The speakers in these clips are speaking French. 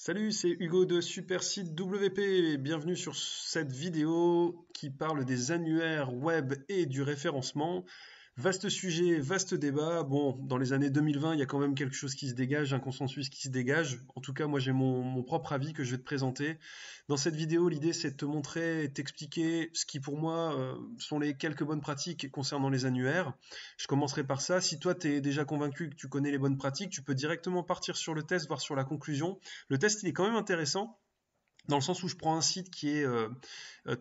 Salut, c'est Hugo de Supersite WP. Bienvenue sur cette vidéo qui parle des annuaires web et du référencement. Vaste sujet, vaste débat. Bon, dans les années 2020, il y a quand même quelque chose qui se dégage, un consensus qui se dégage. En tout cas, moi, j'ai mon propre avis que je vais te présenter. Dans cette vidéo, l'idée, c'est de te montrer et t'expliquer ce qui, pour moi, sont les quelques bonnes pratiques concernant les annuaires. Je commencerai par ça. Si toi, tu es déjà convaincu que tu connais les bonnes pratiques, tu peux directement partir sur le test, voir sur la conclusion. Le test, il est quand même intéressant dans le sens où je prends un site qui est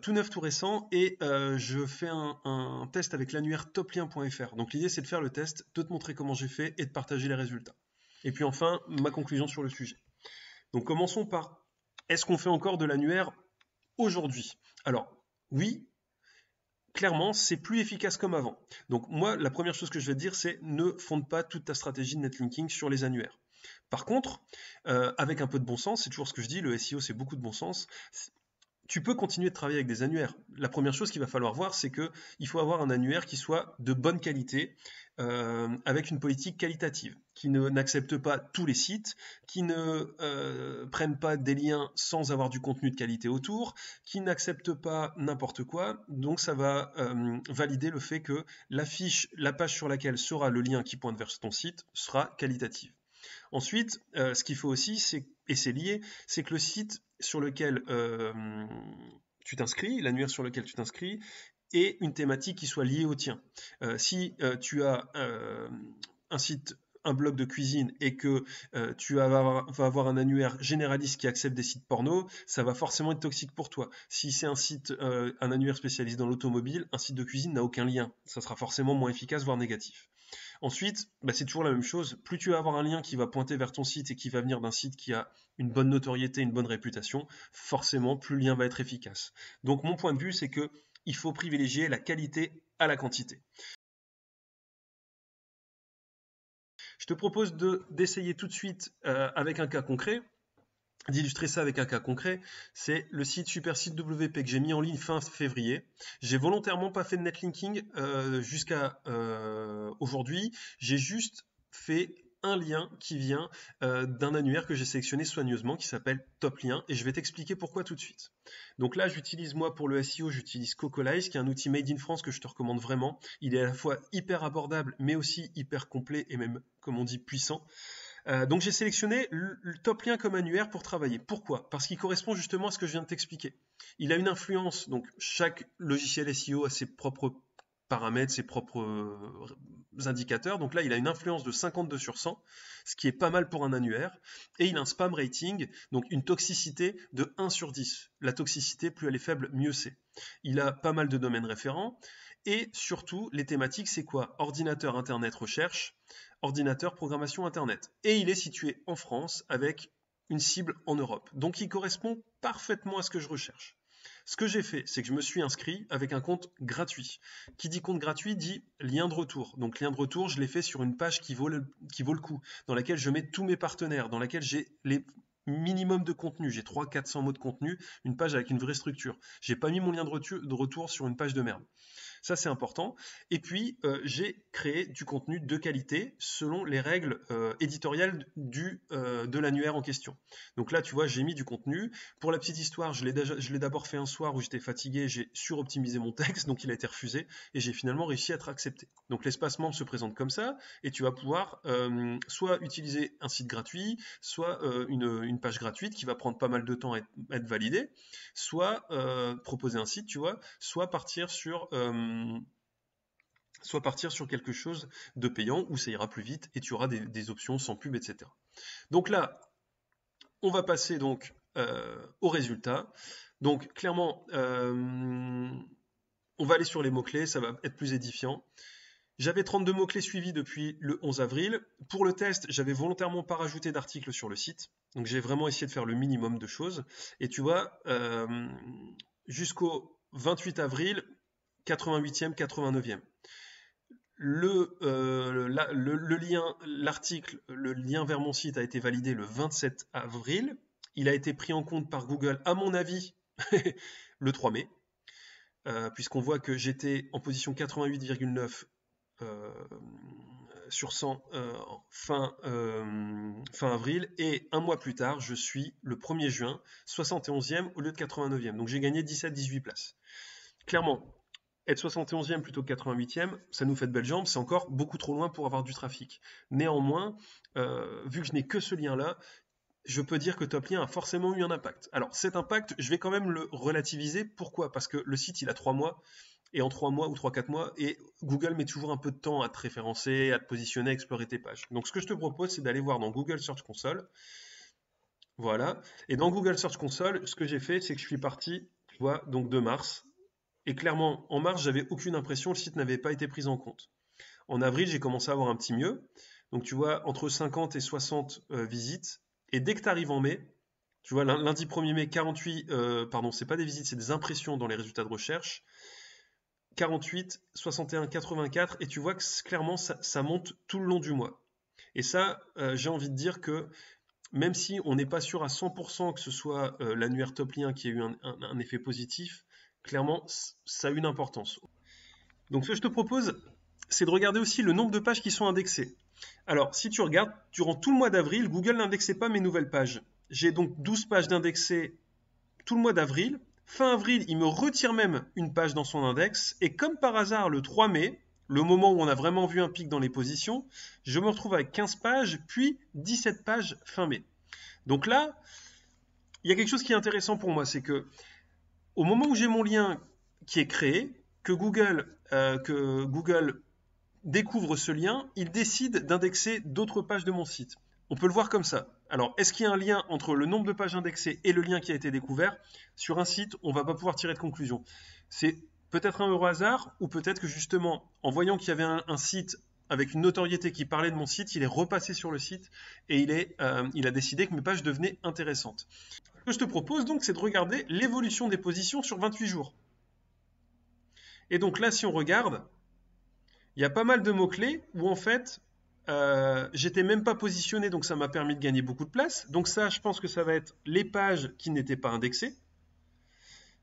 tout neuf, tout récent, et je fais un test avec l'annuaire toplien.fr. Donc l'idée, c'est de faire le test, de te montrer comment j'ai fait et de partager les résultats. Et puis enfin, ma conclusion sur le sujet. Donc commençons par, est-ce qu'on fait encore de l'annuaire aujourd'hui? Alors, oui, clairement, c'est plus efficace comme avant. Donc moi, la première chose que je vais te dire, c'est ne fonde pas toute ta stratégie de netlinking sur les annuaires. Par contre, avec un peu de bon sens, c'est toujours ce que je dis, le SEO c'est beaucoup de bon sens, tu peux continuer de travailler avec des annuaires. La première chose qu'il va falloir voir, c'est qu'il faut avoir un annuaire qui soit de bonne qualité, avec une politique qualitative, qui n'accepte pas tous les sites, qui ne prenne pas des liens sans avoir du contenu de qualité autour, qui n'accepte pas n'importe quoi. Donc ça va valider le fait que la page sur laquelle sera le lien qui pointe vers ton site sera qualitative. Ensuite, ce qu'il faut aussi, et c'est lié, c'est que le site sur lequel tu t'inscris, l'annuaire sur lequel tu t'inscris, ait une thématique qui soit liée au tien. Si tu as un site, un blog de cuisine et que tu vas avoir un annuaire généraliste qui accepte des sites porno, ça va forcément être toxique pour toi. Si c'est un site, un annuaire spécialisé dans l'automobile, un site de cuisine n'a aucun lien. Ça sera forcément moins efficace, voire négatif. Ensuite, c'est toujours la même chose. Plus tu vas avoir un lien qui va pointer vers ton site et qui va venir d'un site qui a une bonne notoriété, une bonne réputation, forcément, plus le lien va être efficace. Donc mon point de vue, c'est que il faut privilégier la qualité à la quantité. Je te propose d'essayer tout de suite avec un cas concret. D'illustrer ça avec un cas concret, c'est le site Supersite WP que j'ai mis en ligne fin février. J'ai volontairement pas fait de netlinking jusqu'à aujourd'hui. J'ai juste fait un lien qui vient d'un annuaire que j'ai sélectionné soigneusement qui s'appelle Toplien, et je vais t'expliquer pourquoi tout de suite. Donc là, j'utilise moi pour le SEO, j'utilise Cocolize, qui est un outil made in France que je te recommande vraiment. Il est à la fois hyper abordable, mais aussi hyper complet et même, comme on dit, puissant. Donc j'ai sélectionné le Toplien comme annuaire pour travailler. Pourquoi? Parce qu'il correspond justement à ce que je viens de t'expliquer. Il a une influence, donc chaque logiciel SEO a ses propres paramètres, ses propres indicateurs. Donc là, il a une influence de 52 sur 100, ce qui est pas mal pour un annuaire. Et il a un spam rating, donc une toxicité de 1 sur 10. La toxicité, plus elle est faible, mieux c'est. Il a pas mal de domaines référents. Et surtout, les thématiques, c'est quoi? Ordinateur, Internet, recherche, ordinateur, programmation, Internet. Et il est situé en France avec une cible en Europe. Donc il correspond parfaitement à ce que je recherche. Ce que j'ai fait, c'est que je me suis inscrit avec un compte gratuit. Qui dit compte gratuit dit lien de retour. Donc lien de retour, je l'ai fait sur une page qui vaut le coup, dans laquelle je mets tous mes partenaires, dans laquelle j'ai les minimum de contenu. J'ai 300-400 mots de contenu, une page avec une vraie structure. J'ai pas mis mon lien de retour sur une page de merde. Ça, c'est important. Et puis, j'ai créé du contenu de qualité selon les règles éditoriales de l'annuaire en question. Donc là, tu vois, j'ai mis du contenu. Pour la petite histoire, je l'ai d'abord fait un soir où j'étais fatigué, j'ai suroptimisé mon texte, donc il a été refusé, et j'ai finalement réussi à être accepté. Donc l'espacement se présente comme ça, et tu vas pouvoir soit utiliser un site gratuit, soit une page gratuite qui va prendre pas mal de temps à être validée, soit proposer un site, tu vois, soit partir sur quelque chose de payant où ça ira plus vite et tu auras des options sans pub, etc. Donc là, on va passer donc aux résultats. Donc clairement, on va aller sur les mots-clés, ça va être plus édifiant. J'avais 32 mots-clés suivis depuis le 11 avril. Pour le test, j'avais volontairement pas rajouté d'articles sur le site. Donc j'ai vraiment essayé de faire le minimum de choses. Et tu vois, jusqu'au 28 avril, 88e, 89e. Le lien vers mon site a été validé le 27 avril. Il a été pris en compte par Google, à mon avis, le 3 mai, puisqu'on voit que j'étais en position 88,9 sur 100 fin avril, et un mois plus tard, je suis le 1er juin, 71e au lieu de 89e. Donc j'ai gagné 17-18 places. Clairement, être 71e plutôt que 88e, ça nous fait de belles jambes, c'est encore beaucoup trop loin pour avoir du trafic. Néanmoins, vu que je n'ai que ce lien-là, je peux dire que Toplien a forcément eu un impact. Alors cet impact, je vais quand même le relativiser. Pourquoi? Parce que le site, il a 3 mois, et en 3 mois ou 3-4 mois, et Google met toujours un peu de temps à te référencer, à te positionner, à explorer tes pages. Donc ce que je te propose, c'est d'aller voir dans Google Search Console. Voilà. Et dans Google Search Console, ce que j'ai fait, c'est que je suis parti, tu vois, donc de mars. Et clairement, en mars, j'avais aucune impression, le site n'avait pas été pris en compte. En avril, j'ai commencé à avoir un petit mieux. Donc tu vois, entre 50 et 60 visites. Et dès que tu arrives en mai, tu vois, lundi 1er mai, 48, pardon, c'est pas des visites, c'est des impressions dans les résultats de recherche. 48, 61, 84, et tu vois que clairement, ça monte tout le long du mois. Et ça, j'ai envie de dire que même si on n'est pas sûr à 100% que ce soit l'annuaire Toplien qui a eu un effet positif, clairement, ça a une importance. Donc ce que je te propose, c'est de regarder aussi le nombre de pages qui sont indexées. Alors, si tu regardes, durant tout le mois d'avril, Google n'indexait pas mes nouvelles pages. J'ai donc 12 pages d'indexées tout le mois d'avril. Fin avril, il me retire même une page dans son index. Et comme par hasard, le 3 mai, le moment où on a vraiment vu un pic dans les positions, je me retrouve avec 15 pages, puis 17 pages fin mai. Donc là, il y a quelque chose qui est intéressant pour moi, c'est que au moment où j'ai mon lien qui est créé, que Google découvre ce lien, il décide d'indexer d'autres pages de mon site. On peut le voir comme ça. Alors, est-ce qu'il y a un lien entre le nombre de pages indexées et le lien qui a été découvert? Sur un site, on ne va pas pouvoir tirer de conclusion. C'est peut-être un heureux hasard, ou peut-être que justement, en voyant qu'il y avait un site avec une notoriété qui parlait de mon site, il est repassé sur le site et il a décidé que mes pages devenaient intéressantes. Ce que je te propose donc, c'est de regarder l'évolution des positions sur 28 jours. Et donc là, si on regarde, il y a pas mal de mots-clés où en fait, j'étais même pas positionné, donc ça m'a permis de gagner beaucoup de place. Donc ça, je pense que ça va être les pages qui n'étaient pas indexées.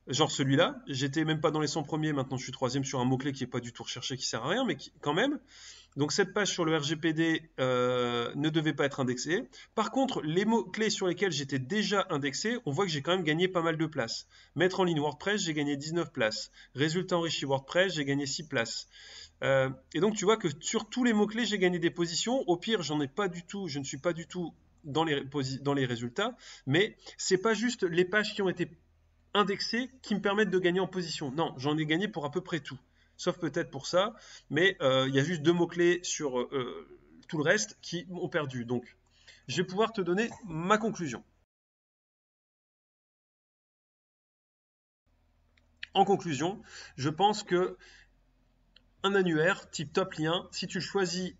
Genre celui-là, j'étais même pas dans les 100 premiers, maintenant je suis 3e sur un mot-clé qui n'est pas du tout recherché, qui sert à rien, mais quand même. Donc cette page sur le RGPD ne devait pas être indexée. Par contre, les mots-clés sur lesquels j'étais déjà indexé, on voit que j'ai quand même gagné pas mal de places. Mettre en ligne WordPress, j'ai gagné 19 places. Résultat enrichi WordPress, j'ai gagné 6 places. Et donc tu vois que sur tous les mots-clés, j'ai gagné des positions. Au pire, je ne suis pas du tout dans les résultats, mais c'est pas juste les pages qui ont été indexées qui me permettent de gagner en position. Non, j'en ai gagné pour à peu près tout. Sauf peut-être pour ça, mais il y a juste 2 mots-clés sur tout le reste qui ont perdu. Donc, je vais pouvoir te donner ma conclusion. En conclusion, je pense que un annuaire type Toplien, si tu le choisis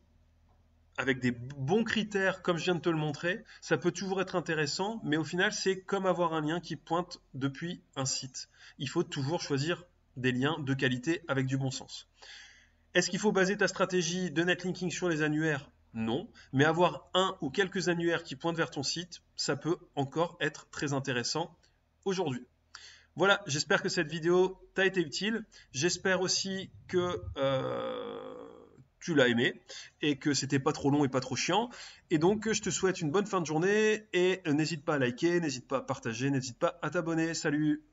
avec des bons critères comme je viens de te le montrer, ça peut toujours être intéressant, mais au final, c'est comme avoir un lien qui pointe depuis un site. Il faut toujours choisir des liens de qualité avec du bon sens. Est-ce qu'il faut baser ta stratégie de netlinking sur les annuaires? Non, mais avoir un ou quelques annuaires qui pointent vers ton site, ça peut encore être très intéressant aujourd'hui. Voilà, j'espère que cette vidéo t'a été utile. J'espère aussi que tu l'as aimé et que c'était pas trop long et pas trop chiant. Et donc, je te souhaite une bonne fin de journée et n'hésite pas à liker, n'hésite pas à partager, n'hésite pas à t'abonner. Salut!